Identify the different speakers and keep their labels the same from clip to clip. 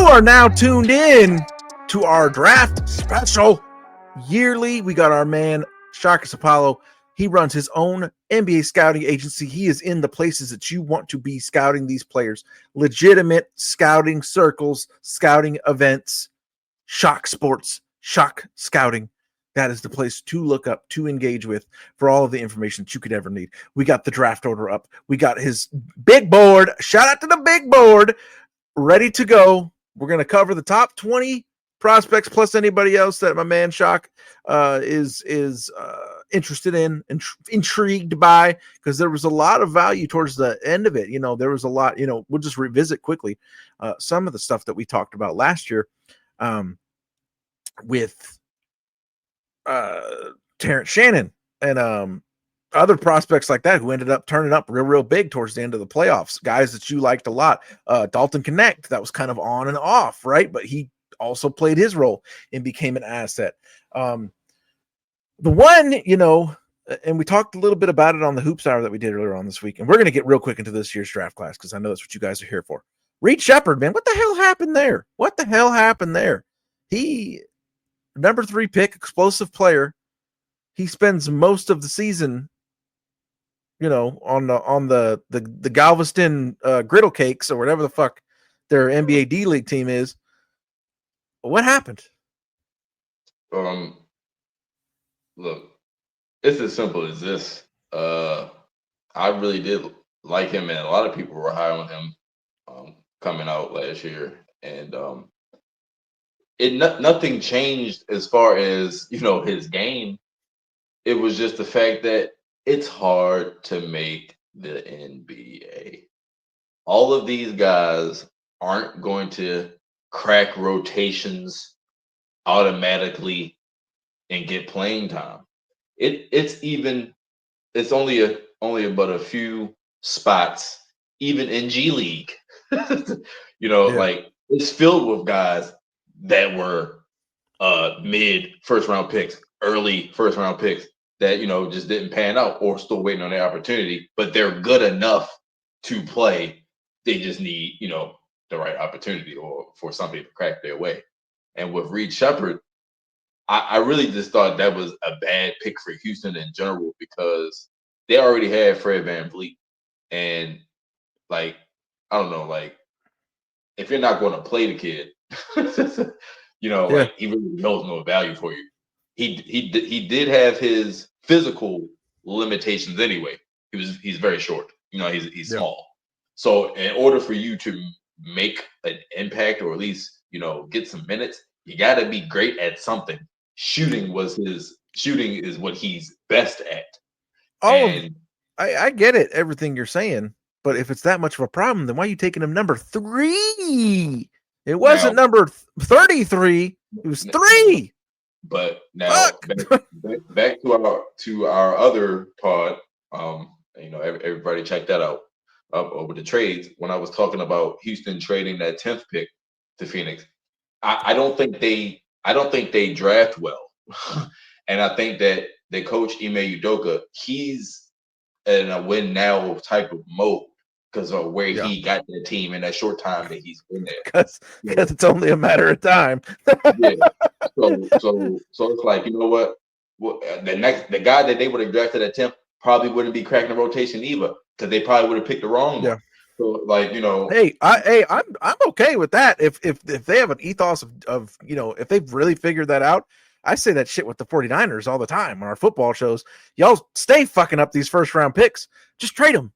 Speaker 1: are now tuned in to our draft special. Yearly, we got our man, Shok Apollo. He runs his own NBA scouting agency. He is in the places that you want to be scouting these players. Legitimate scouting circles, scouting events. Shok Sports, Shok Scouting. That is the place to look up, to engage with for all of the information that you could ever need. We got the draft order up. We got his big board. Shout out to the big board. Ready to go. We're going to cover the top 20 prospects plus anybody else that my man Shok is interested in and intrigued by, because there was a lot of value towards the end of it. You know, there was a lot, you know, we'll just revisit quickly some of the stuff that we talked about last year with Terrence Shannon and other prospects like that who ended up turning up real big towards the end of the playoffs. Guys that you liked a lot. Dalton Connect, that was kind of on and off, right? But he also played his role and became an asset. The one, you know, and we talked a little bit about it on the Hoops Hour that we did earlier on this week, and we're going to get real quick into this year's draft class because I know that's what you guys are here for. Reed Sheppard, man, what the hell happened there? What the hell happened there? He, number 3 pick, explosive player. He spends most of the season, you know, on the Galveston Griddle Cakes or whatever the fuck their NBA D League team is. What happened?
Speaker 2: Look, it's as simple as this. I really did like him, and a lot of people were high on him coming out last year, and nothing changed as far as, you know, his game. It was just the fact that it's hard to make the NBA. All of these guys aren't going to crack rotations automatically and get playing time. It's only about a few spots, even in G League. You know, like it's filled with guys that were mid first round picks, early first round picks that, you know, just didn't pan out or still waiting on their opportunity, but they're good enough to play. They just need, you know, the right opportunity or for somebody to crack their way. And with Reed Sheppard, I really just thought that was a bad pick for Houston in general, because they already had Fred VanVleet. And like, I don't know, like, if you're not going to play the kid, you know, like, he really holds no value for you. He did have his physical limitations anyway. He's very short. You know, he's small. So in order for you to make an impact, or at least, you know, get some minutes, you got to be great at something. Shooting is what he's best at.
Speaker 1: I get it, everything you're saying, but if it's that much of a problem, then why are you taking him number 3? It wasn't number 33. It was 3.
Speaker 2: But now back to our other pod. You know, everybody check that out over the trades. When I was talking about Houston trading that 10th pick to Phoenix, I don't think they draft well, and I think that the coach Ime Udoka, he's in a win now type of mode because of where he got that team in that short time that he's been there.
Speaker 1: Because it's only a matter of time.
Speaker 2: So it's like, you know what? The guy that they would have drafted at 10th probably wouldn't be cracking the rotation either, because they probably would have picked the wrong one. So, like, you know,
Speaker 1: I'm okay with that. If they have an ethos of, you know, if they've really figured that out. I say that shit with the 49ers all the time on our football shows. Y'all stay fucking up these first round picks. Just trade them.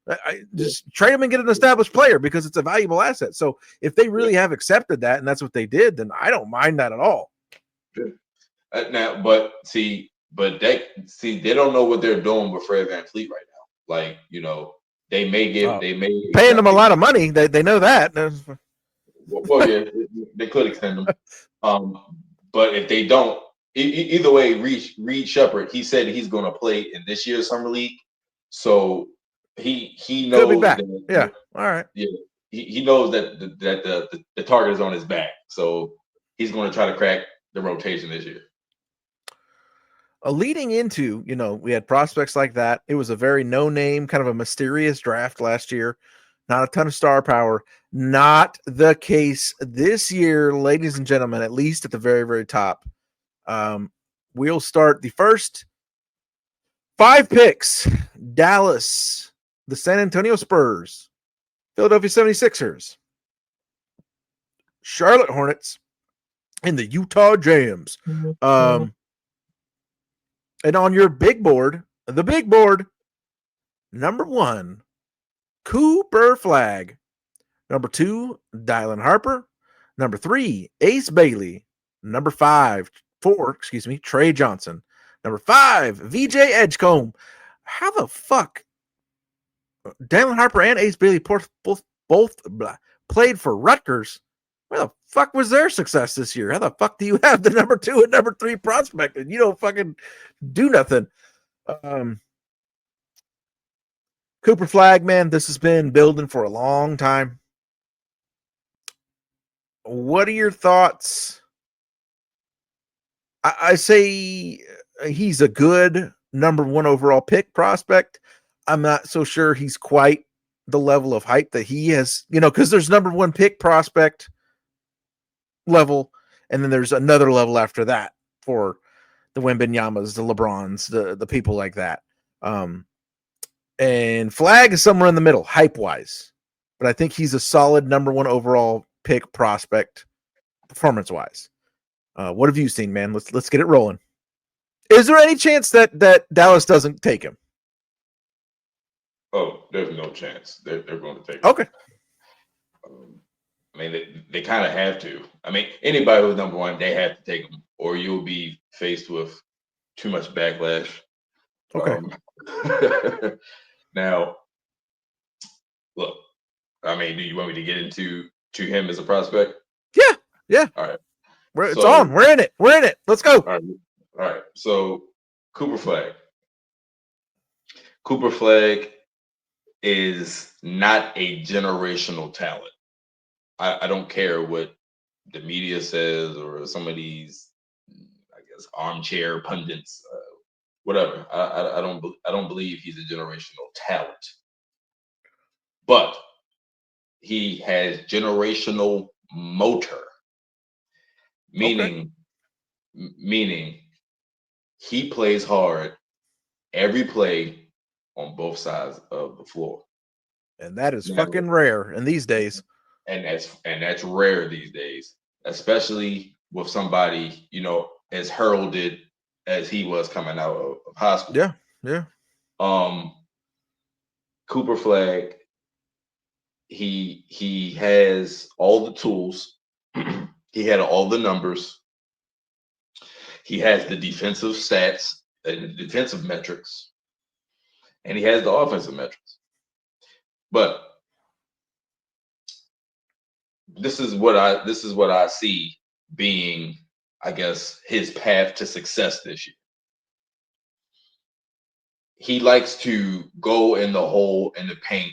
Speaker 1: Just trade them and get an established player, because it's a valuable asset. So if they really have accepted that and that's what they did, then I don't mind that at all.
Speaker 2: Now, but they don't know what they're doing with Fred VanVleet right now. Like, you know, they may
Speaker 1: paying them a lot of money. They know that.
Speaker 2: Well, yeah, they could extend them. But if they don't, either way, Reed Sheppard, he said he's going to play in this year's summer league, so he knows.
Speaker 1: Could be back. Yeah, all right.
Speaker 2: Yeah, he knows that the target is on his back, so he's going to try to crack the rotation this year.
Speaker 1: Leading into, you know, we had prospects like that. It was a very no-name, kind of a mysterious draft last year. not a ton of star power. Not the case this year, ladies and gentlemen, at least at the very, very top. We'll start the first 5 picks. Dallas, the San Antonio Spurs, Philadelphia 76ers, Charlotte Hornets, and the Utah Jams. And on your big board, the big board, number 1, Cooper Flag. Number 2, Dylan Harper. Number 3, Ace Bailey. Number 4, Trey Johnson. Number 5, VJ Edgecombe. How the fuck? Dylan Harper and Ace Bailey both played for Rutgers. Where the fuck was their success this year? How the fuck do you have the number 2 and number 3 prospect and you don't fucking do nothing? Cooper Flag, man, this has been building for a long time. What are your thoughts? I say he's a good number 1 overall pick prospect. I'm not so sure he's quite the level of hype that he has, because there's number 1 pick prospect level, and then there's another level after that for the Wembanyama's, the LeBrons, the people like that. And Flag is somewhere in the middle, hype-wise. But I think he's a solid number 1 overall pick prospect, performance-wise. What have you seen, man? Let's get it rolling. Is there any chance that Dallas doesn't take him?
Speaker 2: Oh, there's no chance. They're going to take him.
Speaker 1: Okay.
Speaker 2: I mean, they kind of have to. I mean, anybody who's number 1, they have to take him, or you'll be faced with too much backlash.
Speaker 1: Okay.
Speaker 2: Now, look, I mean, do you want me to get into him as a prospect?
Speaker 1: Yeah.
Speaker 2: All right.
Speaker 1: It's on. We're in it. Let's go.
Speaker 2: All right. So, Cooper Flag. Cooper Flag is not a generational talent. I don't care what the media says or some of these, I guess, armchair pundits, whatever. I don't believe he's a generational talent, but he has generational motor, meaning he plays hard every play on both sides of the floor,
Speaker 1: and that is fucking rare in these days.
Speaker 2: And that's rare these days, especially with somebody as heralded as he was coming out of high school.
Speaker 1: Yeah.
Speaker 2: Cooper Flag, he has all the tools. He had all the numbers. He has the defensive stats and the defensive metrics, and he has the offensive metrics. But this is what I see being, I guess, his path to success this year. He likes to go in the hole in the paint,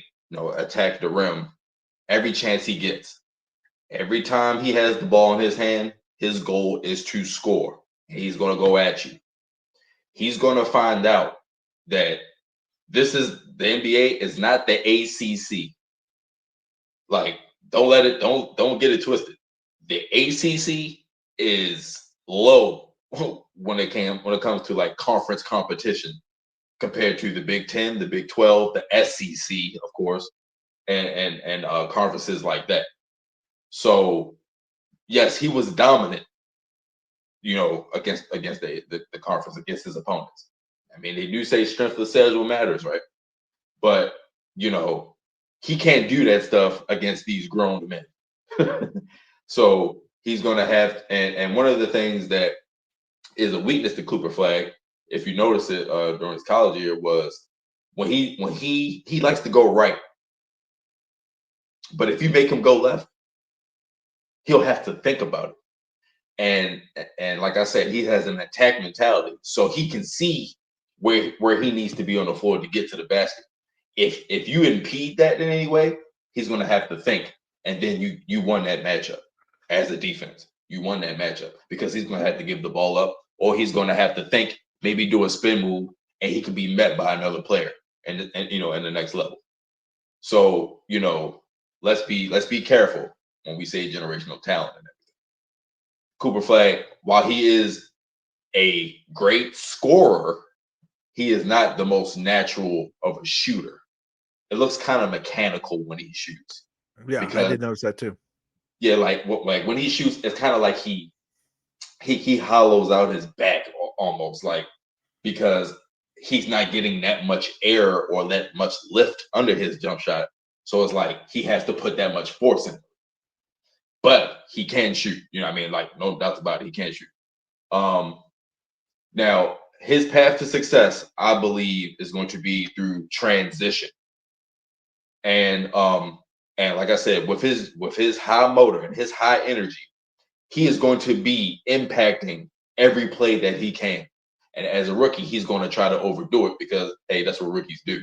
Speaker 2: attack the rim every chance he gets. Every time he has the ball in his hand, his goal is to score. And he's going to go at you. He's going to find out that the NBA is not the ACC. Like, don't get it twisted. The ACC is low when it comes to like conference competition compared to the Big 10, the Big 12, the SEC, of course, and conferences like that. So, yes, he was dominant, against the conference, against his opponents. I mean, they do say strength of schedule matters, right? But, he can't do that stuff against these grown men. So he's going to have, and one of the things that is a weakness to Cooper Flag, if you notice it during his college year, was when he likes to go right. But if you make him go left, he'll have to think about it. And like I said, he has an attack mentality, so he can see where he needs to be on the floor to get to the basket. If you impede that in any way, he's going to have to think, and then you won that matchup as a defense. You won that matchup because he's going to have to give the ball up, or he's going to have to think, maybe do a spin move, and he can be met by another player, and in the next level. So, let's be careful when we say generational talent and everything. Cooper Flag, while he is a great scorer, he is not the most natural of a shooter. It looks kind of mechanical when he shoots.
Speaker 1: Yeah, I
Speaker 2: Because
Speaker 1: did notice that too.
Speaker 2: yeah, like when he shoots, it's kind of like he hollows out his back almost, like, because he's not getting that much air or that much lift under his jump shot. So it's like he has to put that much force in. But he can shoot. You know what I mean? Like, no doubts about it, he can shoot. Um Now his path to success, I believe, is going to be through transition. And like I said, with his high motor and his high energy, he is going to be impacting every play that he can. And as a rookie, he's going to try to overdo it because, hey, that's what rookies do.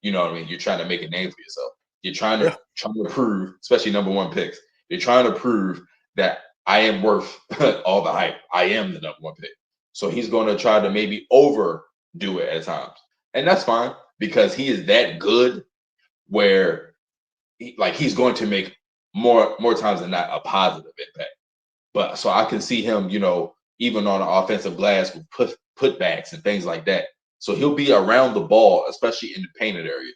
Speaker 2: You know what I mean? You're trying to make a name for yourself. You're
Speaker 1: Yeah.
Speaker 2: trying to prove, especially number one picks. You're trying to prove that I am worth all the hype. I am the number one pick. So he's going to try to maybe overdo it at times, and that's fine because he is that good where he's going to make more times than not a positive impact. But so I can see him, even on the offensive glass with putbacks and things like that. So he'll be around the ball, especially in the painted area.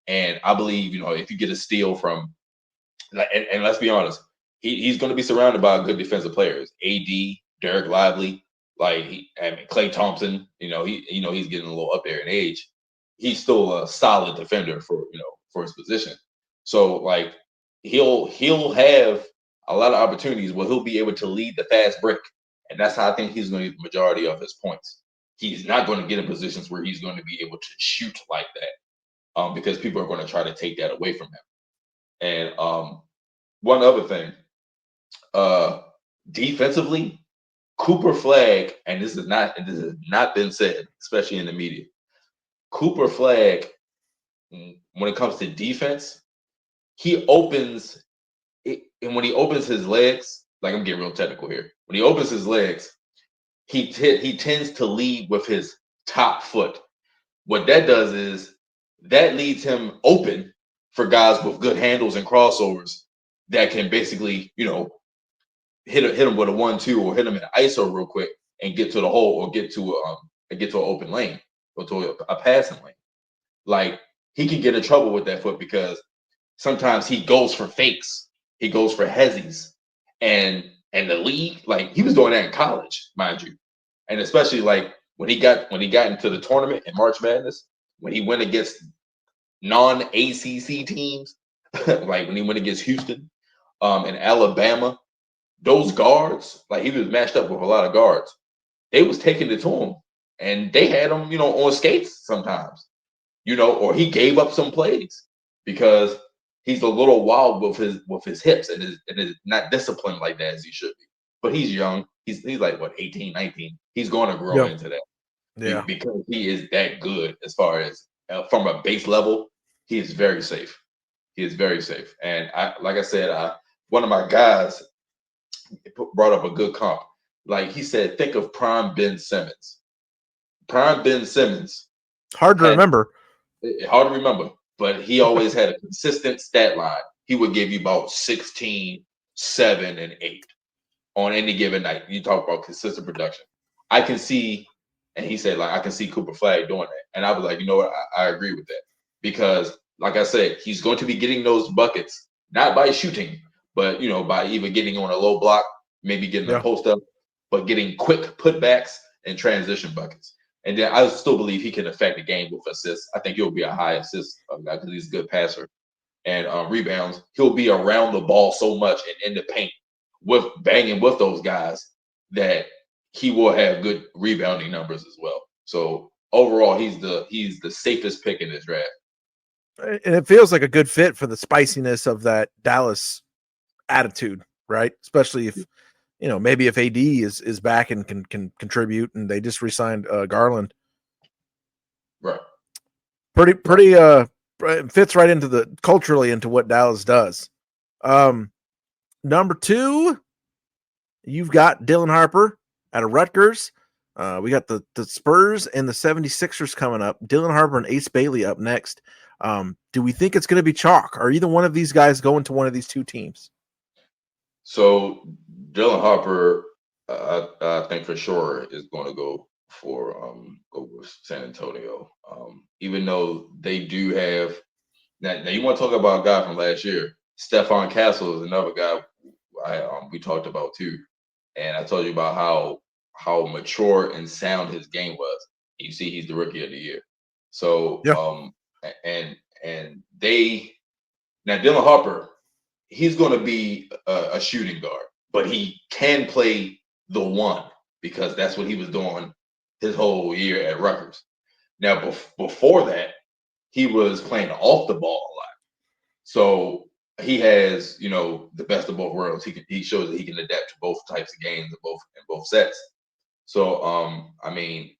Speaker 2: And I believe, if you get a steal from, and let's be honest, he's going to be surrounded by good defensive players. AD, Derek Lively, Klay Thompson. He's getting a little up there in age. He's still a solid defender for his position. So he'll have a lot of opportunities where he'll be able to lead the fast break, and that's how I think he's going to get the majority of his points. He's not going to get in positions where he's going to be able to shoot like that, because people are going to try to take that away from him. And one other thing, defensively, Cooper Flag, and this has not been said, especially in the media. Cooper Flag, when it comes to defense, he opens it, and when he opens his legs, like, I'm getting real technical here. When he opens his legs, he tends to lead with his top foot. What that does is that leads him open for guys with good handles and crossovers that can basically, hit him with a 1-2 or hit him in an ISO real quick and get to the hole or get to an open lane or to a passing lane. Like, he can get in trouble with that foot because sometimes he goes for fakes, he goes for hezzies, and the league, like, he was doing that in college, mind you, and especially like when he got into the tournament in March Madness, when he went against non-ACC teams, like when he went against Houston, and Alabama, those guards, like, he was matched up with a lot of guards. They was taking it to him, and they had him, on skates sometimes, or he gave up some plays because he's a little wild with his hips and is not disciplined like that as he should be. But he's young. He's like, what, 18, 19. He's going to grow into that.
Speaker 1: Yeah.
Speaker 2: Because he is that good as far as from a base level. He is very safe. He is very safe. And like I said, one of my guys brought up a good comp. Like, he said, think of prime Ben Simmons. Prime Ben Simmons.
Speaker 1: Hard to remember.
Speaker 2: Hard to remember, but he always had a consistent stat line. He would give you about 16, 7, and 8 on any given night. You talk about consistent production. I can see, and he said, like, I can see Cooper Flag doing that. And I was like, you know what? I agree with that. Because, like I said, he's going to be getting those buckets, not by shooting, but, by either getting on a low block, maybe getting a post up, but getting quick putbacks and transition buckets. And then I still believe he can affect the game with assists. I think he'll be a high assist guy because he's a good passer. And rebounds, he'll be around the ball so much and in the paint with banging with those guys that he will have good rebounding numbers as well. So overall, he's the safest pick in this draft.
Speaker 1: And it feels like a good fit for the spiciness of that Dallas attitude, right? Especially if, maybe if AD is back and can contribute, and they just re-signed Garland.
Speaker 2: Right.
Speaker 1: Pretty fits right into culturally into what Dallas does. Number 2, you've got Dylan Harper out of Rutgers. We got the Spurs and the 76ers coming up. Dylan Harper and Ace Bailey up next. Do we think it's going to be chalk? Are either one of these guys going to one of these two teams?
Speaker 2: So Dylan Harper, I think for sure is going to go with San Antonio. Even though they do have now you want to talk about a guy from last year, Stephon Castle is another guy we talked about too, and I told you about how mature and sound his game was. You see, he's the rookie of the year. So
Speaker 1: Yeah.
Speaker 2: and they now Dylan Harper, he's going to be a shooting guard, but he can play the one because that's what he was doing his whole year at Rutgers. Now, before that, he was playing off the ball a lot. So he has, the best of both worlds. He shows that he can adapt to both types of games in both sets. So I mean,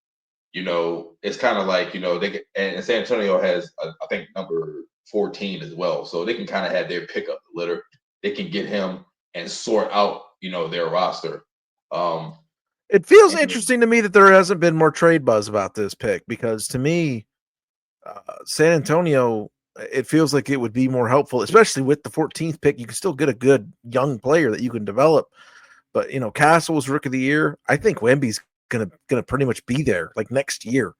Speaker 2: it's kind of like, and San Antonio has, I think, number 14 as well. So they can kind of have their pick up the litter. They can get him and sort out, their roster.
Speaker 1: It feels
Speaker 2: And
Speaker 1: interesting to me that there hasn't been more trade buzz about this pick, because to me, San Antonio, it feels like it would be more helpful, especially with the 14th pick. You can still get a good young player that you can develop. But, Castle was rookie of the year. I think Wemby's gonna pretty much be there like next year,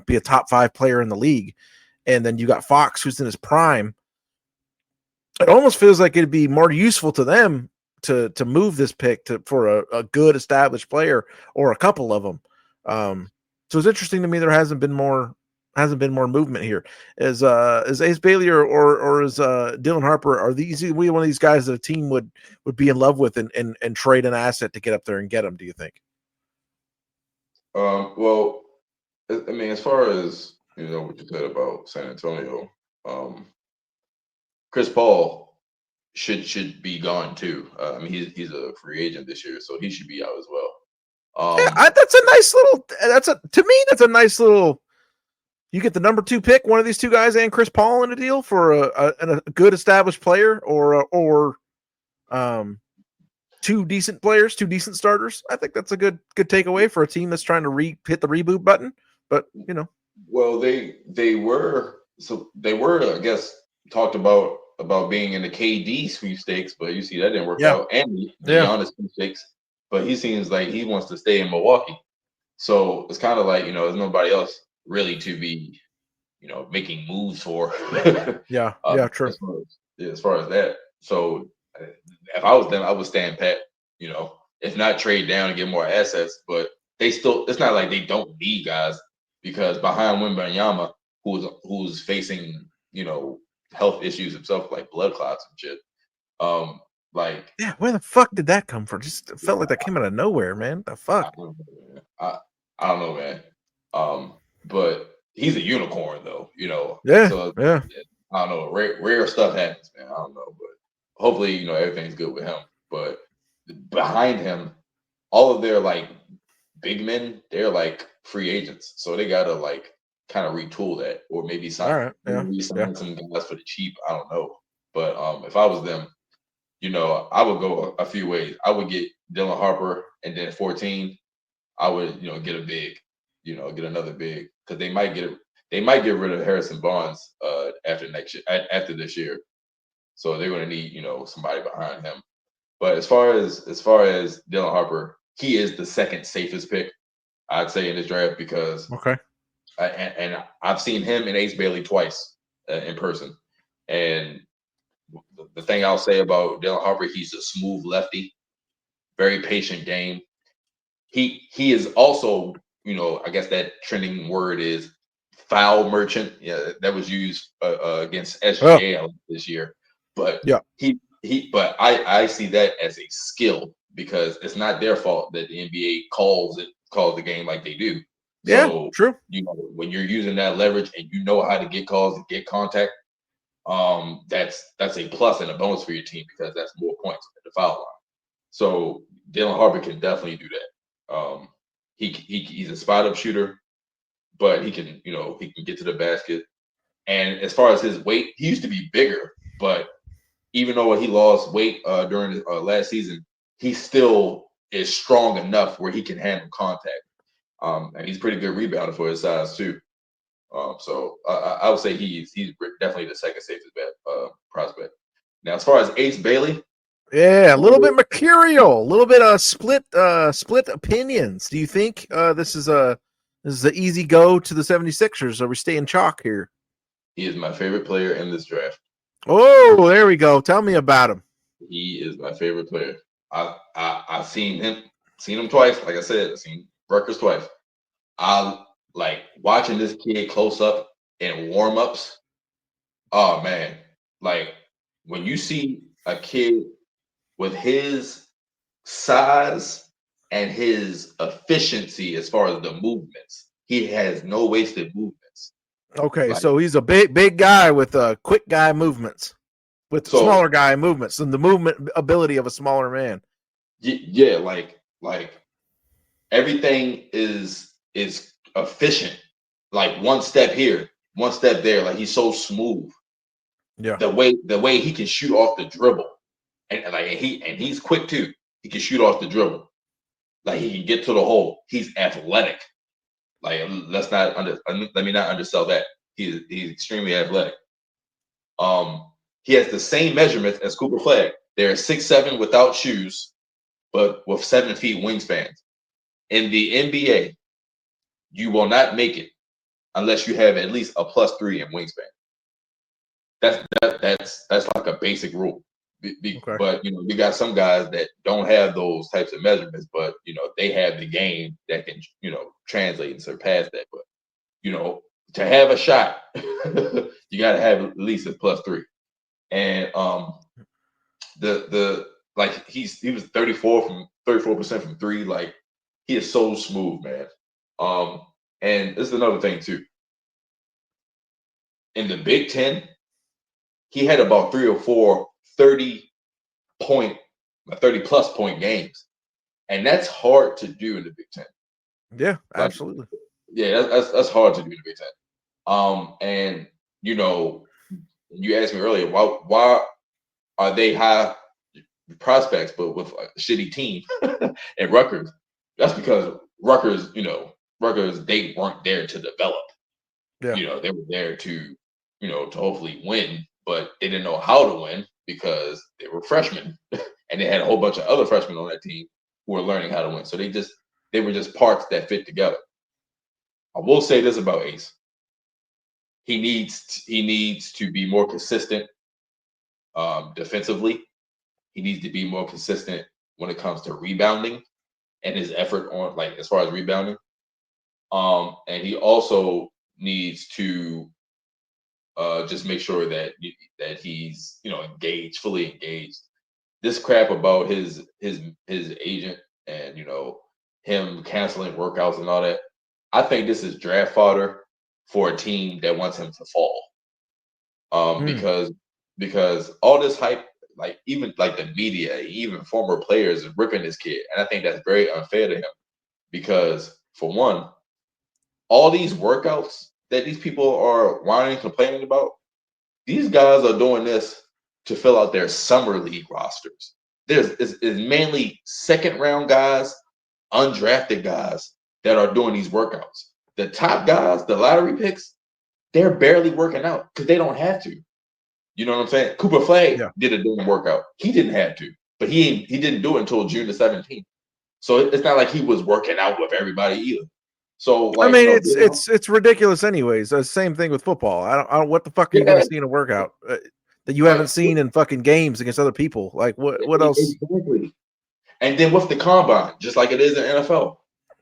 Speaker 1: be a top 5 player in the league. And then you got Fox, who's in his prime. It almost feels like it'd be more useful to them to move this pick for a good established player or a couple of them. So it's interesting to me there hasn't been more movement here. Is Ace Bailey or is Dylan Harper, are these one of these guys that a team would be in love with and trade an asset to get up there and get them, do you think?
Speaker 2: well, I mean, as far as what you said about San Antonio, Chris Paul should be gone too. I mean, he's a free agent this year, so he should be out as well.
Speaker 1: Yeah, that's a nice little. To me, that's a nice little. You get the number 2 pick, one of these two guys, and Chris Paul in a deal for a good established player, or two decent players, two decent starters. I think that's a good takeaway for a team that's trying to hit the reboot button. But
Speaker 2: well, they were I guess talked about being in the KD sweepstakes, but you see that didn't work
Speaker 1: yeah,
Speaker 2: out, and the
Speaker 1: yeah,
Speaker 2: Giannis sweepstakes. But he seems like he wants to stay in Milwaukee, so it's kind of like there's nobody else really to be making moves for.
Speaker 1: yeah, true.
Speaker 2: As far as that, so if I was them, I would stand pat. If not trade down and get more assets, but it's not like they don't need guys because behind Wembanyama, who's facing health issues himself like blood clots and shit. Like
Speaker 1: Yeah, where the fuck did that come from? Just felt like that came out of nowhere, man. The
Speaker 2: I
Speaker 1: fuck?
Speaker 2: don't know, man. I don't know, man. But he's a unicorn though,
Speaker 1: Yeah,
Speaker 2: so
Speaker 1: yeah.
Speaker 2: I don't know. Rare stuff happens, man. I don't know, but hopefully, everything's good with him. But behind him, all of their like big men, they're like free agents, so they gotta like kind of retool that, or maybe
Speaker 1: All right, yeah.
Speaker 2: sign some guys for the cheap. I don't know, but if I was them, I would go a few ways. I would get Dylan Harper, and then 14, I would get a big, get another big because they might get rid of Harrison Barnes after next year, after this year. So they're going to need somebody behind him. But as far as Dylan Harper, he is the second safest pick, I'd say, in this draft because
Speaker 1: Okay.
Speaker 2: and I've seen him and Ace Bailey twice in person. And the thing I'll say about Dylan Harper, he's a smooth lefty, very patient game. He is also, I guess that trending word is foul merchant. Yeah, that was used against
Speaker 1: Oh,
Speaker 2: SGA this year. But
Speaker 1: yeah.
Speaker 2: but I see that as a skill because it's not their fault that the NBA calls the game like they do.
Speaker 1: Yeah,
Speaker 2: So
Speaker 1: true.
Speaker 2: when you're using that leverage and you know how to get calls and get contact, that's a plus and a bonus for your team because that's more points at the foul line. So Dylan Harper can definitely do that. He's a spot up shooter, but he can get to the basket. And as far as his weight, he used to be bigger, but even though he lost weight during last season, he still is strong enough where he can handle contact. And he's pretty good rebounder for his size too. So I would say he's definitely the second safest prospect. Now, as far as Ace Bailey,
Speaker 1: yeah, a little bit mercurial, a little bit split opinions. Do you think this is an easy go to the 76ers? Are we staying chalk here?
Speaker 2: he is my favorite player in this draft.
Speaker 1: Oh, there we go. Tell me about him.
Speaker 2: He is my favorite player. I've seen him twice. Like I said, I've seen Rutgers twice. I like watching this kid close up in warm-ups. Oh man, like when you see a kid with his size and his efficiency as far as the movements, he has no wasted movements.
Speaker 1: Okay,
Speaker 2: Like
Speaker 1: so he's a big guy with quick guy movements, with smaller guy movements, and the movement ability of a smaller man.
Speaker 2: Yeah, like everything is efficient. Like one step here, one step there. Like he's so smooth.
Speaker 1: Yeah.
Speaker 2: The way he can shoot off the dribble, and he's quick too. He can shoot off the dribble. Like he can get to the hole. He's athletic. Like let me not undersell that. He's extremely athletic. He has the same measurements as Cooper Flag. They're 6'7" without shoes, but with 7 feet wingspans. In the NBA, you will not make it unless you have at least a +3 in wingspan. That's like a basic rule.
Speaker 1: Okay.
Speaker 2: But you got some guys that don't have those types of measurements, but they have the game that can translate and surpass that. But to have a shot, you got to have at least a +3. And the like he was 34% from three. Like he is so smooth, man. And this is another thing too. In the Big Ten, he had about 3 or 4 30+ point games. And that's hard to do in the Big Ten.
Speaker 1: Yeah, absolutely.
Speaker 2: Yeah, that's hard to do in the Big Ten. And you asked me earlier, why are they high prospects but with a shitty team at Rutgers? That's because Rutgers, they weren't there to develop.
Speaker 1: Yeah.
Speaker 2: They were there to hopefully win, but they didn't know how to win because they were freshmen and they had a whole bunch of other freshmen on that team who were learning how to win. So they were just parts that fit together. I will say this about Ace. He needs to be more consistent defensively. He needs to be more consistent when it comes to rebounding and his effort on as far as rebounding. And he also needs to just make sure that he's engaged, fully engaged. This crap about his agent and him canceling workouts and all that. I think this is draft fodder for a team that wants him to fall. Because all this hype, even the media, even former players is ripping this kid, and I think that's very unfair to him. Because for one, all these workouts that these people are whining, complaining about, these guys are doing this to fill out their summer league rosters. It's mainly second round guys, undrafted guys that are doing these workouts. The top guys, the lottery picks, they're barely working out because they don't have to. You know what I'm saying? Cooper Flag did a damn workout. He didn't have to, but he didn't do it until June the 17th. So it's not like he was working out with everybody either. So
Speaker 1: I mean, it's ridiculous, anyways. Same thing with football. I don't. What the fuck are you going to see in a workout that you haven't seen in fucking games against other people? Like what else?
Speaker 2: Exactly. And then with the combine, just like it is in NFL,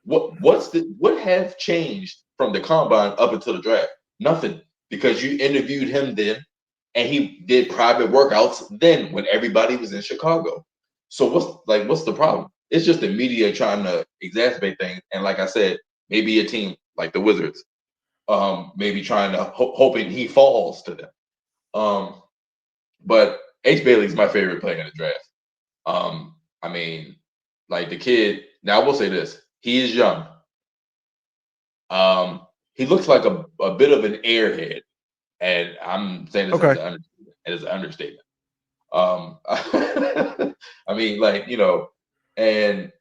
Speaker 2: what have changed from the combine up until the draft? Nothing, because you interviewed him then, and he did private workouts then when everybody was in Chicago. So what's the problem? It's just the media trying to exacerbate things, and like I said, maybe a team like the Wizards, maybe trying to hoping he falls to them. But H. Bailey's my favorite player in the draft. I mean, like the kid. Now I will say this: he is young. He looks like a bit of an airhead, and I'm saying this as an understatement. I mean, and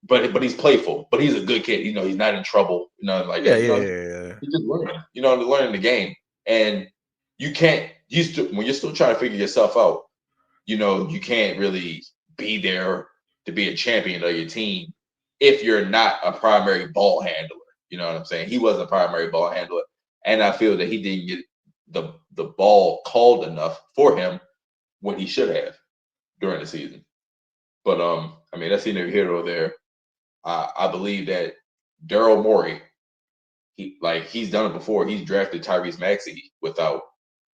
Speaker 2: but he's playful. But he's a good kid. He's not in trouble. Like
Speaker 1: Yeah,
Speaker 2: that.
Speaker 1: yeah.
Speaker 2: He's just learning. Learning the game. And you can't. When you're still trying to figure yourself out. You can't really be there to be a champion of your team if you're not a primary ball handler. You know what I'm saying? He wasn't a primary ball handler, and I feel that he didn't get the ball called enough for him when he should have during the season. But I mean, that's neither here nor there. I believe that Daryl Morey, he's done it before. He's drafted Tyrese Maxey without,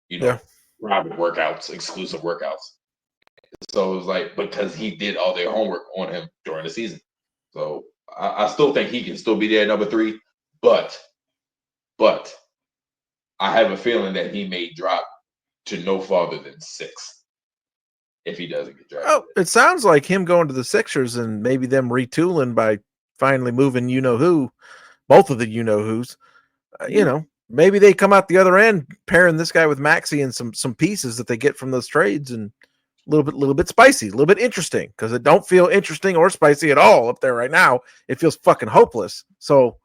Speaker 1: Yeah.
Speaker 2: private workouts, exclusive workouts. So it was like because he did all their homework on him during the season. So I still think he can still be there at number 3, but I have a feeling that he may drop to no farther than 6 if he doesn't get drafted.
Speaker 1: Oh, it sounds like him going to the Sixers and maybe them retooling by finally moving who, both of the who's. Maybe they come out the other end pairing this guy with Maxey and some pieces that they get from those trades and a little bit spicy, a little bit interesting because it don't feel interesting or spicy at all up there right now. It feels fucking hopeless. So,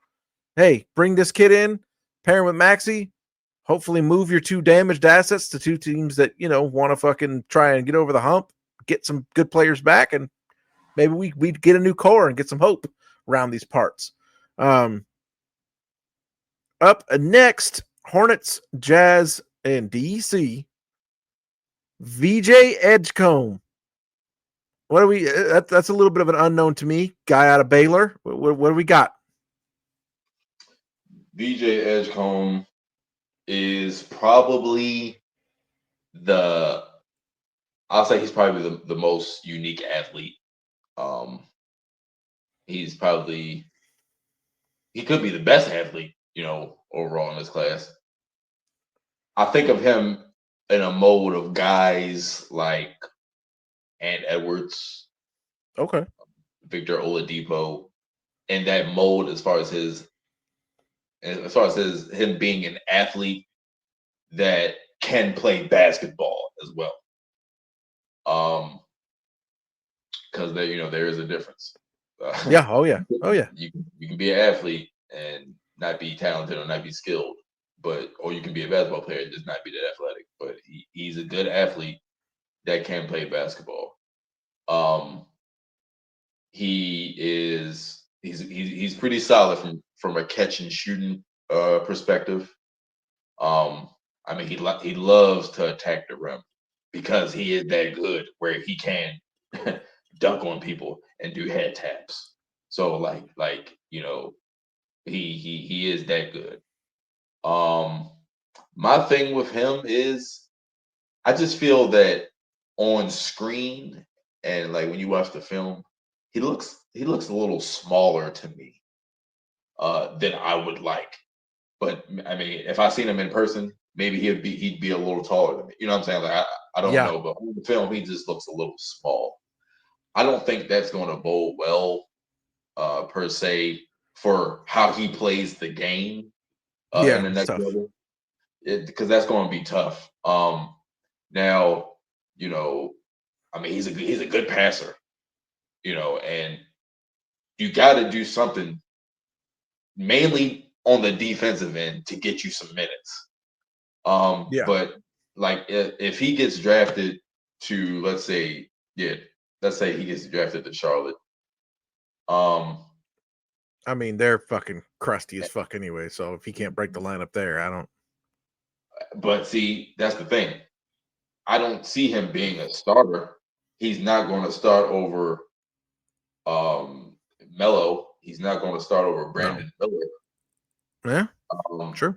Speaker 1: hey, bring this kid in, pair him with Maxey. Hopefully, move your 2 damaged assets to 2 teams that want to fucking try and get over the hump, get some good players back, and maybe we get a new core and get some hope around these parts. Up next, Hornets, Jazz, and DC. VJ Edgecombe. What do we? That's a little bit of an unknown to me. Guy out of Baylor. What do we got?
Speaker 2: VJ Edgecombe is probably I'll say he's probably the most unique athlete. He could be the best athlete, overall in this class. I think of him in a mode of guys like Ant Edwards,
Speaker 1: Okay,
Speaker 2: Victor Oladipo, in that mode as far as him being an athlete that can play basketball as well. Because there is a difference.
Speaker 1: yeah. Oh yeah.
Speaker 2: You can be an athlete and not be talented or not be skilled, or you can be a basketball player and just not be that athletic. But he's a good athlete that can play basketball. He's pretty solid from a catch and shooting perspective. I mean, he loves to attack the rim because he is that good where he can dunk on people and do head taps. So he is that good. My thing with him is I just feel that on screen and like when you watch the film, he looks a little smaller to me than I would like. But I mean, if I seen him in person, maybe he'd be a little taller than me. You know what I'm saying? Like I don't know, but on the film he just looks a little small. I don't think that's going to bode well per se for how he plays the game in the next level. Because that's going to be tough. Now, I mean, he's a good passer, and you got to do something mainly on the defensive end to get you some minutes. But like if he gets drafted to, let's say he gets drafted to Charlotte.
Speaker 1: I mean, they're fucking crusty as fuck anyway. So if he can't break the lineup there, I don't.
Speaker 2: But see, that's the thing. I don't see him being a starter. He's not going to start over Melo. He's not going to start over Brandon Miller.
Speaker 1: Yeah, true.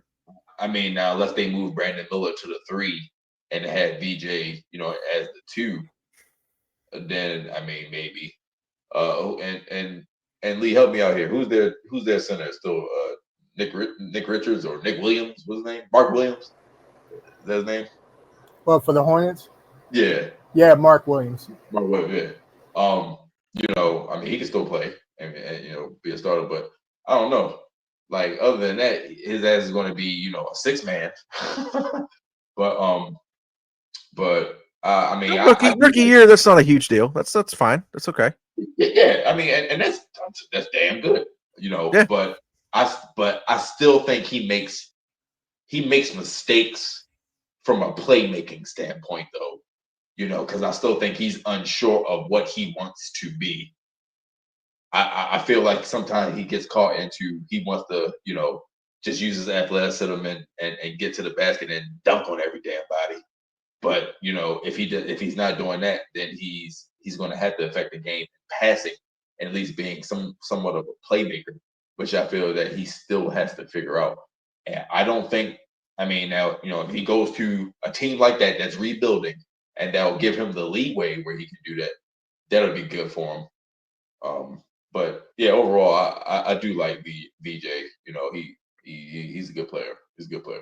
Speaker 2: I mean, now unless they move Brandon Miller to the 3 and had VJ, as the 2, then I mean maybe. And Lee, help me out here. Who's their center still? Nick Richards or Nick Williams? What's his name? Mark Williams. Is that his name?
Speaker 3: Well, for the Hornets.
Speaker 2: Yeah.
Speaker 3: Yeah, Mark Williams.
Speaker 2: Mark Williams. Yeah. I mean, he can still play and be a starter, but I don't know. Like other than that, his ass is going to be a 6-man. But I mean, I do
Speaker 1: rookie
Speaker 2: like,
Speaker 1: year. That's not a huge deal. That's fine. That's okay.
Speaker 2: yeah. I mean, and that's damn good,
Speaker 1: Yeah.
Speaker 2: But I still think he makes mistakes from a playmaking standpoint, though. Because I still think he's unsure of what he wants to be. I feel like sometimes he gets caught into he wants to, just use his athleticism and get to the basket and dunk on every damn body. But if he's not doing that, then he's going to have to affect the game passing and at least being somewhat of a playmaker, which I feel that he still has to figure out. And I don't think, I mean, now if he goes to a team like that that's rebuilding and that'll give him the leeway where he can do that, that'll be good for him. But yeah, overall, I do like VJ. He's a good player. He's a good player.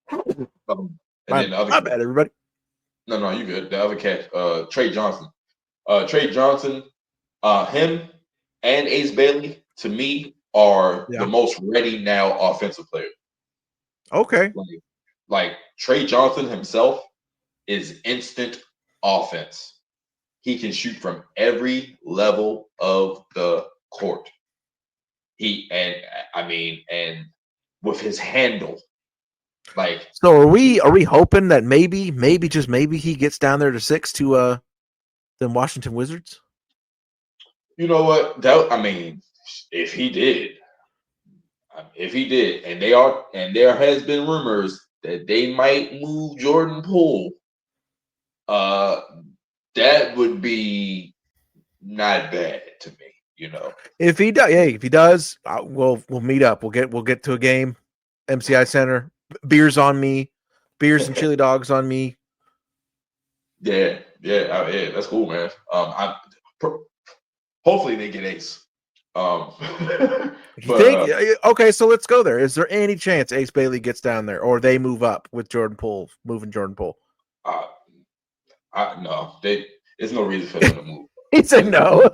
Speaker 2: And then the other
Speaker 1: My bad, everybody.
Speaker 2: no, you good. The other cat, Trey Johnson. Trey Johnson, him and Ace Bailey, to me, are the most ready now offensive players.
Speaker 1: Okay.
Speaker 2: Like Trey Johnson himself is instant offense. He can shoot from every level of the court. And with his handle, like.
Speaker 1: So are we hoping that maybe just maybe he gets down there to 6 to the Washington Wizards?
Speaker 2: You know what? If he did, and there has been rumors that they might move Jordan Poole, that would be not bad to me.
Speaker 1: If he does, we'll meet up. We'll get to a game, MCI Center. Beers on me, beers and chili dogs on me.
Speaker 2: Yeah, that's cool, man. Hopefully they get Ace.
Speaker 1: You think? Okay, so let's go there. Is there any chance Ace Bailey gets down there, or they move up with Jordan Poole, moving Jordan Poole?
Speaker 2: No, there's no reason for them to move.
Speaker 1: He said no.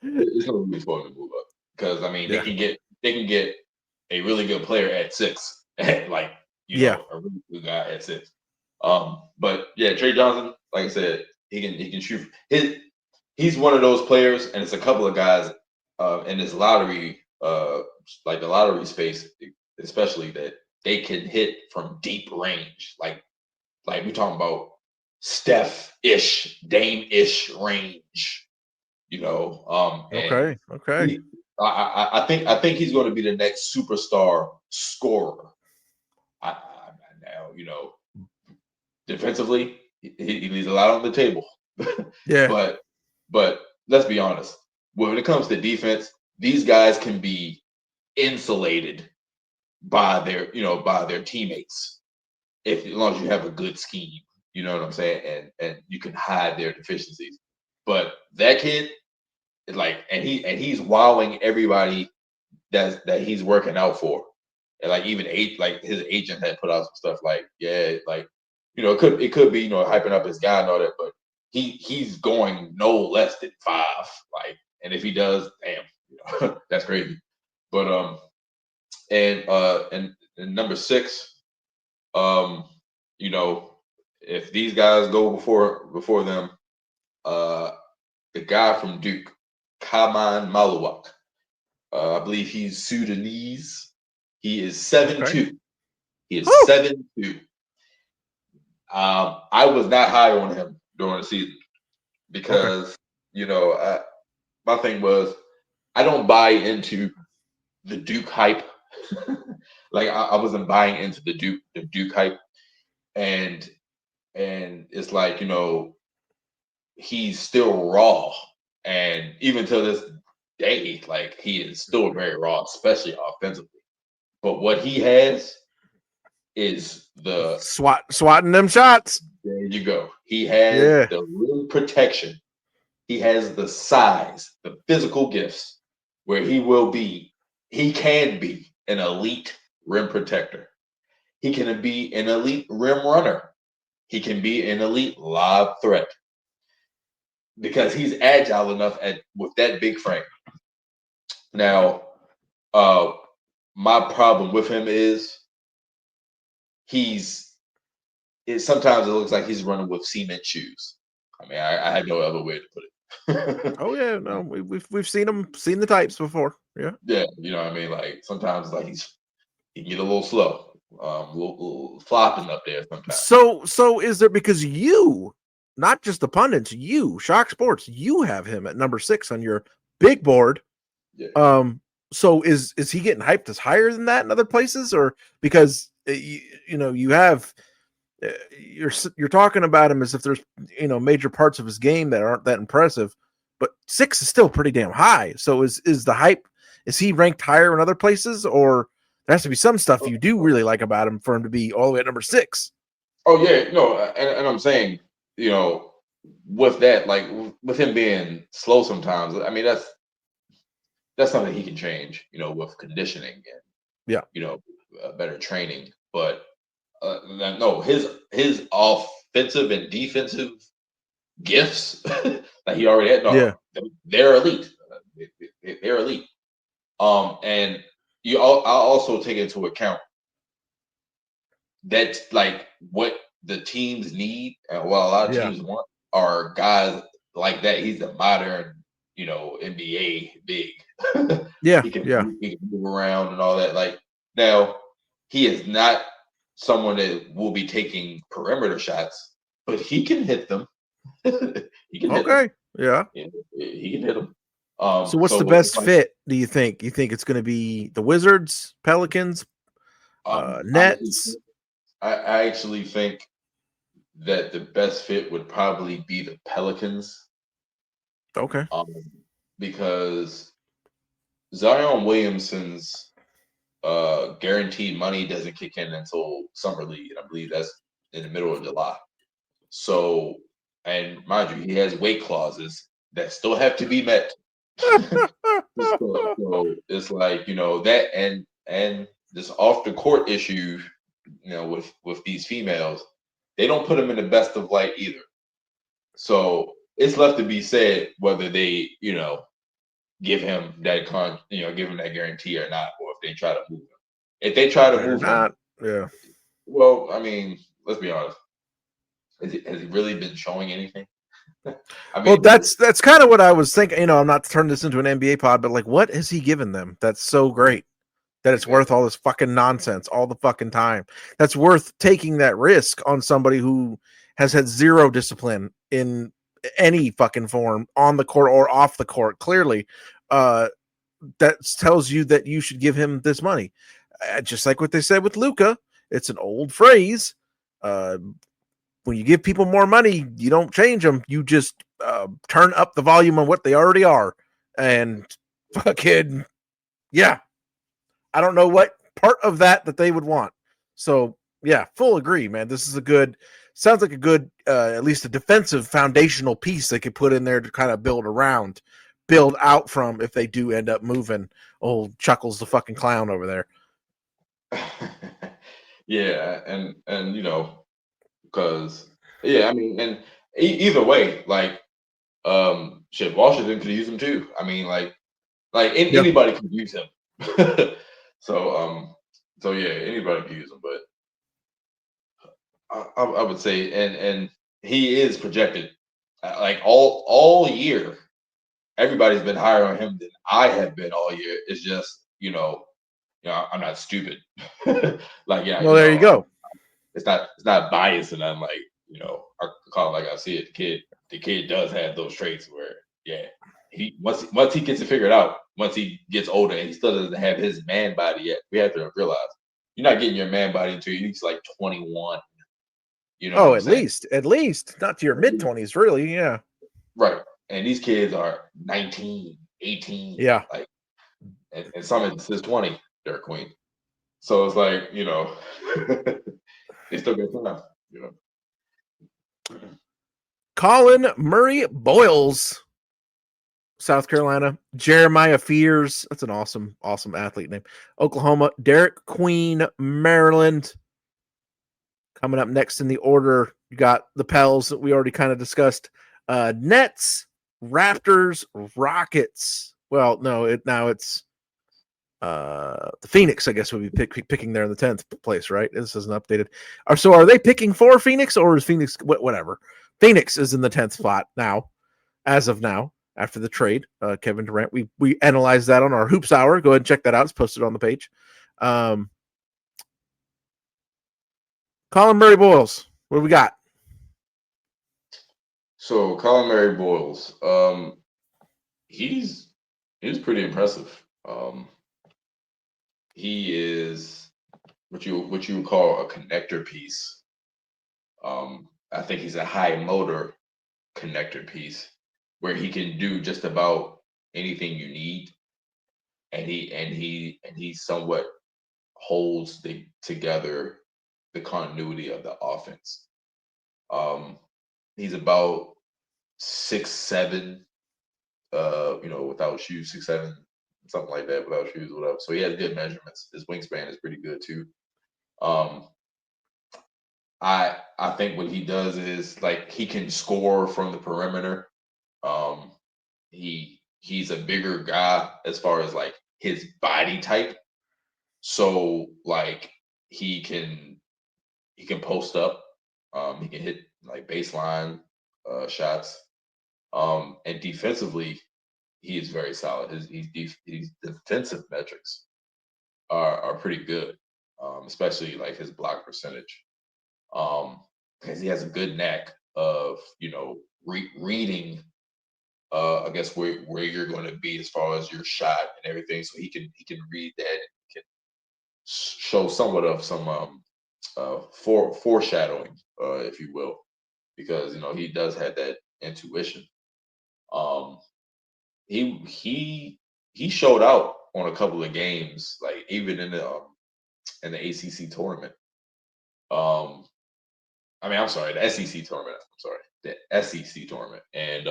Speaker 2: There's no reason for them to move up because they can get a really good player at 6, like a really good guy at 6. But yeah, Trey Johnson, like I said, he can shoot. He's one of those players, and it's a couple of guys in this lottery, like the lottery space, especially that they can hit from deep range, like we're talking about Steph-ish, Dame-ish range.
Speaker 1: Okay.
Speaker 2: I think he's going to be the next superstar scorer. Now, defensively, he leaves a lot on the table.
Speaker 1: Yeah.
Speaker 2: But let's be honest. When it comes to defense, these guys can be insulated by their teammates as long as you have a good scheme. You know what I'm saying? And you can hide their deficiencies. But that kid, he's wowing everybody that he's working out for. And even his agent had put out some stuff it could be hyping up his guy and all that, but he's going no less than 5. And if he does, damn, that's crazy. But and number 6, if these guys go before them, the guy from Duke, Kaman Maluak, I believe he's Sudanese. He is 7'2".
Speaker 1: Okay.
Speaker 2: He is 7'2". I was not high on him during the season because my thing was I don't buy into the Duke hype. I wasn't buying into the Duke hype, and it's he's still raw, and even to this day, he is still very raw, especially offensively. But what he has is the
Speaker 1: swatting them shots.
Speaker 2: There you go. He has the rim protection. He has the size, the physical gifts, where he can be an elite rim protector. He can be an elite rim runner. He can be an elite lob threat because he's agile enough with that big frame. Now, my problem with him is he's sometimes it looks like he's running with cement shoes. I mean, I had no other way to put it.
Speaker 1: Oh yeah, no, we've seen the types before. Yeah,
Speaker 2: Yeah, you know what I mean. Like sometimes, like he can get a little slow, little flopping up there sometimes.
Speaker 1: So is there, because you, not just the pundits, you, Shok Sports, you have him at number 6 on your big board.
Speaker 2: Yeah.
Speaker 1: So is he getting hyped as higher than that in other places, or because you have you're talking about him as if there's major parts of his game that aren't that impressive, but 6 is still pretty damn high. So is the hype, is he ranked higher in other places, or there has to be some stuff you do really like about him for him to be all the way at number 6?
Speaker 2: Oh yeah, no, and I'm saying, with that, like with him being slow sometimes, I mean that's something he can change, with conditioning and
Speaker 1: Yeah.
Speaker 2: better training. But no, his offensive and defensive gifts that he already had, no,
Speaker 1: Yeah.
Speaker 2: they're elite. They're elite. And I also take into account that's like what the teams need and what a lot of
Speaker 1: Yeah.
Speaker 2: teams want are guys like that. He's a modern, NBA big.
Speaker 1: Yeah.
Speaker 2: he can
Speaker 1: Yeah.
Speaker 2: move around and all that. Like now, he is not someone that will be taking perimeter shots, but he can hit them. He can hit them.
Speaker 1: Okay. Yeah.
Speaker 2: He can hit them.
Speaker 1: So what's the best fit, do you think? You think it's going to be the Wizards, Pelicans, Nets?
Speaker 2: I actually think that the best fit would probably be the Pelicans.
Speaker 1: Okay.
Speaker 2: Because Zion Williamson's guaranteed money doesn't kick in until summer league, and I believe that's in the middle of July. So, and mind you, he has weight clauses that still have to be met. so it's like that, and this off the court issue, with these females, they don't put him in the best of light either. So it's left to be said whether they give him that give him that guarantee or not, or if they try to move him. If they try to move him,
Speaker 1: yeah.
Speaker 2: Well, I mean, let's be honest. Has he really been showing anything? I mean,
Speaker 1: Well, that's kind of what I was thinking. I'm not turning this into an NBA pod, but like, what has he given them that's so great that it's worth all this fucking nonsense all the fucking time? That's worth taking that risk on somebody who has had zero discipline in any fucking form, on the court or off the court. Clearly, that tells you that you should give him this money. Just like what they said with Luka. It's an old phrase. When you give people more money, you don't change them. You just turn up the volume on what they already are. And fucking, yeah. I don't know what part of that they would want. So, yeah, full agree, man. This is sounds like a good, at least a defensive foundational piece they could put in there to kind of build out from if they do end up moving old Chuckles the fucking clown over there.
Speaker 2: Yeah, and because I mean, and either way, like shit, Washington could use him too. I mean, anybody could use him. So yeah, anybody could use him, but I would say, and he is projected like all year. Everybody's been higher on him than I have been all year. It's just I'm not stupid. Like
Speaker 1: Well, there you go.
Speaker 2: It's not biased, and I'm like I call it like I see it. The kid does have those traits where he once he gets it figured out, once he gets older, and he still doesn't have his man body yet. We have to realize you're not getting your man body until he's like 21.
Speaker 1: At least not to your mid-20s, really. Yeah.
Speaker 2: Right. And these kids are 19, 18.
Speaker 1: Yeah.
Speaker 2: Like, and some instances 20, they're queen. So it's like, they still get time,
Speaker 1: Colin Murray Boyles, South Carolina. Jeremiah Fears, that's an awesome athlete name. Oklahoma. Derek Queen, Maryland. Coming up next in the order, you got the Pels that we already kind of discussed. Nets, Raptors, Rockets. Well, no, it's the Phoenix, I guess, would be picking there in the 10th place, right? This isn't updated. So are they picking for Phoenix, or is Phoenix whatever? Phoenix is in the 10th spot now, as of now, after the trade. Kevin Durant. We analyzed that on our Hoops Hour. Go ahead and check that out. It's posted on the page. Colin Murray Boyles, what do we got?
Speaker 2: So Colin Murray Boyles, he's pretty impressive. He is what you would call a connector piece. I think he's a high motor connector piece where he can do just about anything you need, and he somewhat holds together the continuity of the offense. He's about 6'7", without shoes, 6'7", something like that, without shoes, whatever. So he has good measurements. His wingspan is pretty good too. I think what he does is like he can score from the perimeter. He's a bigger guy as far as like his body type. So like he can post up. He can hit like baseline shots. And defensively, he is very solid. His defensive metrics are pretty good, especially like his block percentage. Because he has a good knack of reading. I guess where you're going to be as far as your shot and everything, so he can read that and can show somewhat of some foreshadowing, if you will, because he does have that intuition. He showed out on a couple of games, like even in the ACC tournament. I'm sorry, the SEC tournament. I'm sorry, the SEC tournament, and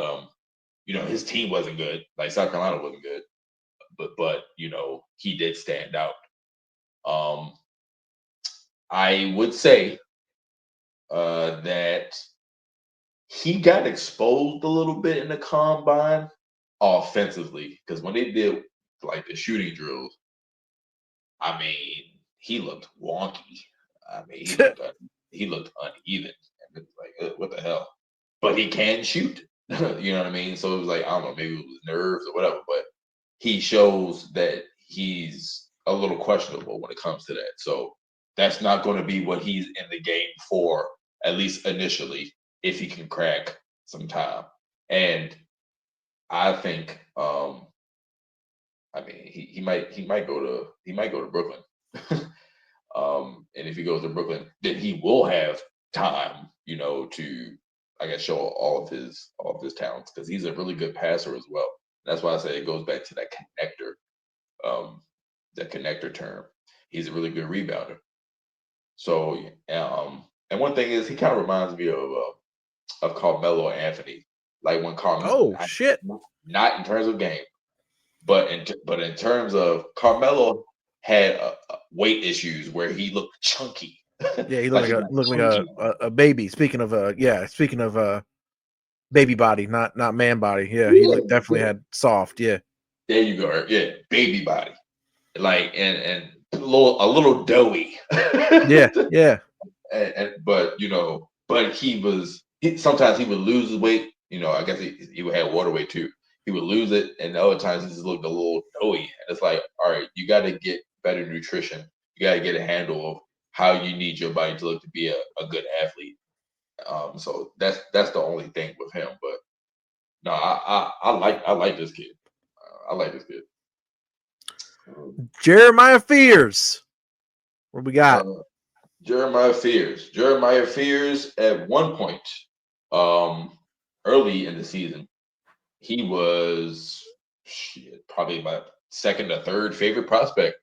Speaker 2: his team wasn't good. Like South Carolina wasn't good, but he did stand out. I would say that he got exposed a little bit in the combine offensively, because when they did like the shooting drills, I mean, he looked wonky. I mean, he looked uneven, and it's like, what the hell? But he can shoot. You know what I mean? So it was like, I don't know, maybe it was nerves or whatever, but he shows that he's a little questionable when it comes to that. So that's not going to be what he's in the game for, at least initially, if he can crack some time. And I think, he might go to Brooklyn. And if he goes to Brooklyn, then he will have time, to, I guess, show all of his talents, because he's a really good passer as well. That's why I say it goes back to that connector term. He's a really good rebounder. So, and one thing is, he kind of reminds me of Carmelo Anthony, like when Carmelo.
Speaker 1: Oh shit!
Speaker 2: Not in terms of game, but in terms of Carmelo had weight issues where he looked chunky.
Speaker 1: Yeah, he looked like a baby. Speaking of baby body, not man body. Yeah, he definitely had soft. Yeah,
Speaker 2: there you go. Yeah, baby body, like and a little doughy.
Speaker 1: Yeah.
Speaker 2: But sometimes he would lose his weight. I guess he would have water weight too. He would lose it, and other times he just looked a little doughy. And it's like, all right, you got to get better nutrition. You got to get a handle of how you need your body to look to be a good athlete. So that's the only thing with him. But no, I like this kid. I like this kid.
Speaker 1: Jeremiah Fears. What we got?
Speaker 2: Jeremiah Fears at one point, early in the season, he was probably my second or third favorite prospect,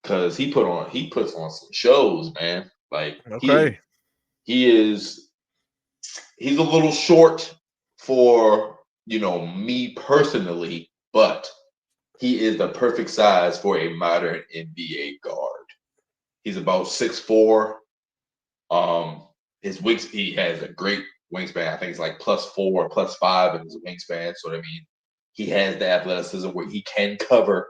Speaker 2: because he puts on some shows, man. Like,
Speaker 1: okay,
Speaker 2: he's a little short for me personally, but he is the perfect size for a modern NBA guard. He's about 6'4". He has a great wingspan. I think it's like +4 or +5 in his wingspan. So I mean, he has the athleticism where he can cover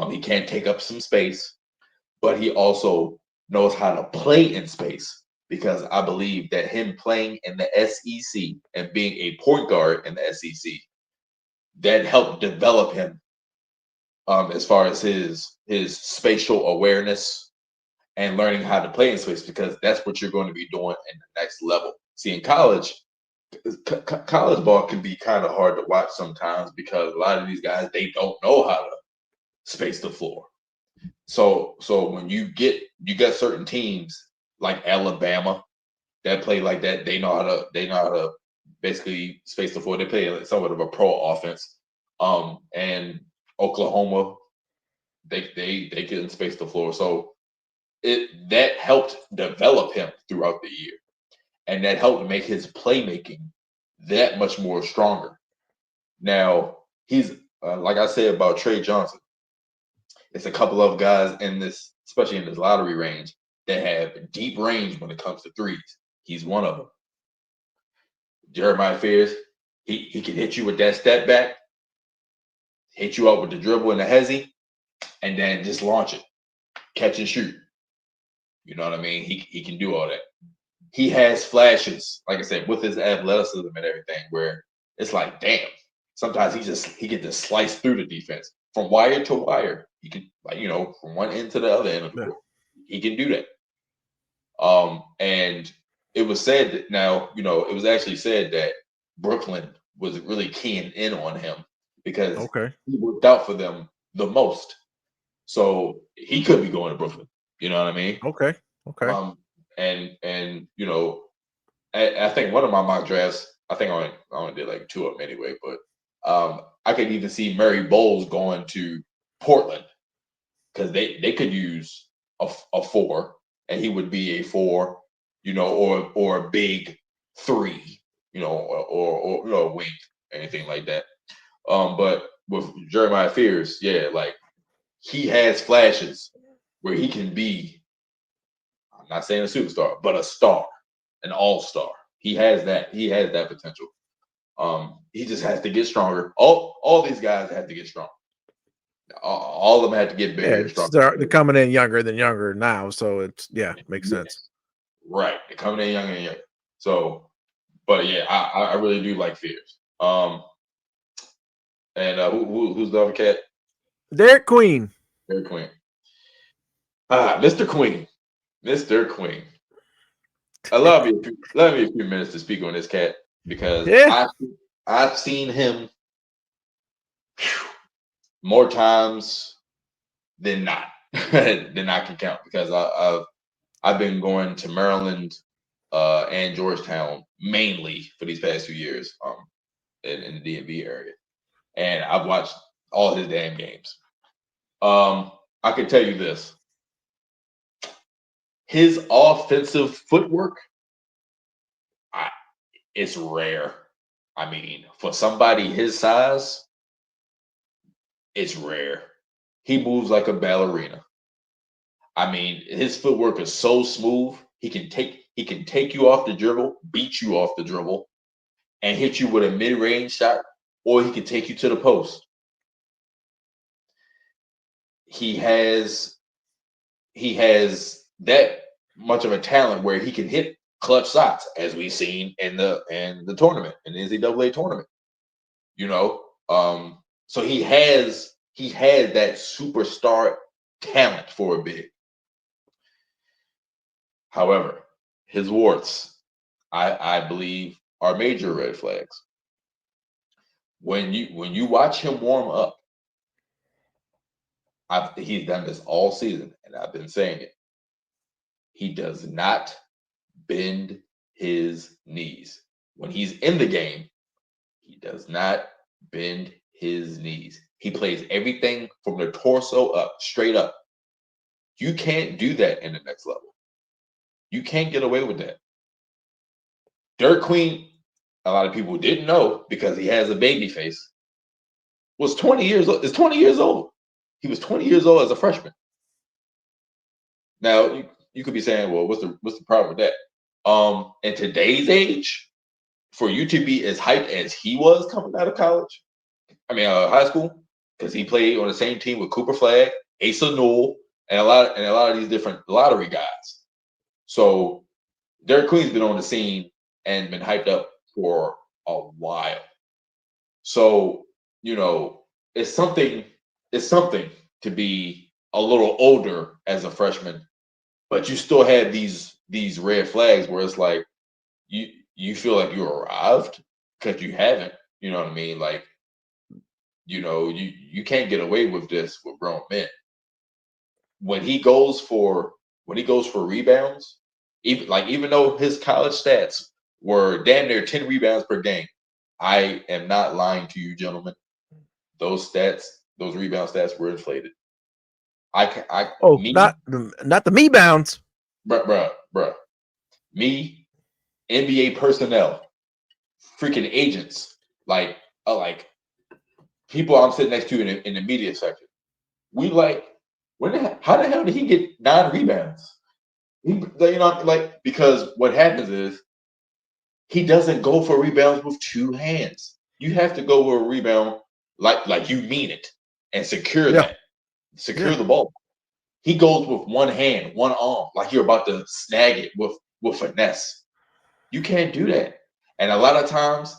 Speaker 2: He can take up some space, but he also knows how to play in space, because I believe that him playing in the SEC and being a point guard in the SEC, that helped develop him as far as his spatial awareness and learning how to play in space, because that's what you're going to be doing in the next level. See, in college, college ball can be kind of hard to watch sometimes, because a lot of these guys, they don't know how to space the floor. So when you get certain teams like Alabama that play like that, they know how to basically space the floor. They play like somewhat of a pro offense. And Oklahoma, they can space the floor. So that helped develop him throughout the year, and that helped make his playmaking that much more stronger. Now he's like I said about Trey Johnson. It's a couple of guys in this, especially in this lottery range, that have deep range when it comes to threes. He's one of them. Jeremiah Fears, he can hit you with that step back, hit you up with the dribble and the hezzy, and then just launch it, catch and shoot. You know what I mean? He can do all that. He has flashes, like I said, with his athleticism and everything, where it's like, damn. Sometimes he can just slice through the defense from wire to wire. He can, like, from one end to the other end of the court. He can do that. And it was said that it was actually said that Brooklyn was really keying in on him, because he worked out for them the most. So he could be going to Brooklyn. You know what I mean?
Speaker 1: Okay.
Speaker 2: And I think one of my mock drafts, I think I only did like 2 of them anyway, but I could even see Murray Bowles going to Portland, because they could use a 4, and he would be a 4, or a big 3, or a wing, anything like that. But with Jeremiah Fears, yeah, like he has flashes where he can be, I'm not saying a superstar, but a star, an all-star. He has that potential. He just has to get stronger. All these guys have to get stronger. All of them have to get bigger and stronger.
Speaker 1: They're coming in younger than younger now, so makes sense.
Speaker 2: Right, they're coming in younger and younger. So, but yeah, I really do like Fears. And who's the other cat?
Speaker 1: Derek Queen.
Speaker 2: Derek Queen. Mr. Queen. Mr. Queen. Allow me a few minutes to speak on this cat, because I've seen him more times than not than I can count, because I've been going to Maryland and Georgetown mainly for these past few years in the DMV area, and I've watched all his damn games. I can tell you this: his offensive footwork, it's rare. I mean, for somebody his size, it's rare. He moves like a ballerina. I mean, his footwork is so smooth. He can take you off the dribble, beat you off the dribble, and hit you with a mid-range shot, or he can take you to the post. He has that much of a talent where he can hit clutch shots, as we've seen in the tournament, in the NCAA tournament. So he has that superstar talent for a big. However, his warts, I believe, are major red flags. When you watch him warm up, he's done this all season, and I've been saying it. He does not bend his knees. When he's in the game, he does not bend his knees. He plays everything from the torso up, straight up. You can't do that in the next level. You can't get away with that. Derek Queen, a lot of people didn't know, because he has a baby face, was 20 years old. Is 20 years old. He was 20 years old as a freshman. Now you could be saying, well, what's the problem with that? In today's age, for you to be as hyped as he was coming out of college, high school, because he played on the same team with Cooper Flagg, Asa Newell, and a lot of these different lottery guys. So Derek Queen's been on the scene and been hyped up for a while. So, it's something to be a little older as a freshman, but you still have these red flags where it's like you feel like you arrived because you haven't. You know what I mean? Like, you can't get away with this with grown men. When he goes for rebounds, even though his college stats were damn near 10 rebounds per game, I am not lying to you, gentlemen. Those rebound stats were inflated.
Speaker 1: Not the me bounds.
Speaker 2: Bruh. Me, NBA personnel, freaking agents, like people I'm sitting next to in the media section. We like, how the hell did he get 9 rebounds? Because what happens is he doesn't go for rebounds with 2 hands. You have to go with a rebound like you mean it and secure the ball. He goes with 1 hand, 1 arm, like you're about to snag it with finesse. You can't do that. And a lot of times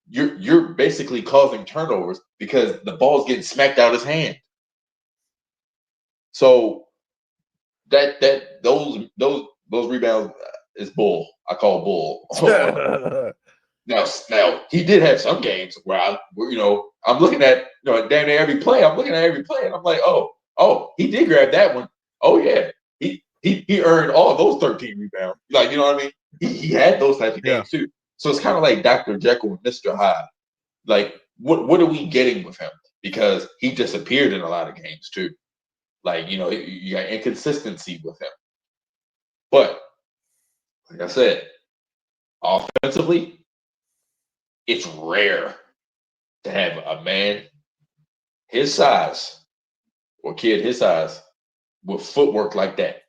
Speaker 2: you're basically causing turnovers because the ball's getting smacked out of his hand. So those rebounds is bull. I call bull. Now he did have some games where I'm looking at damn near every play. I'm looking at every play and I'm like, oh, he did grab that one. Oh yeah, he earned all those 13 rebounds. Like, you know what I mean? He had those types of games too. So it's kind of like Dr. Jekyll and Mr. Hyde. Like, what are we getting with him? Because he disappeared in a lot of games too. Like, you got inconsistency with him. But like I said, offensively, it's rare to have a man his size or kid his size with footwork like that.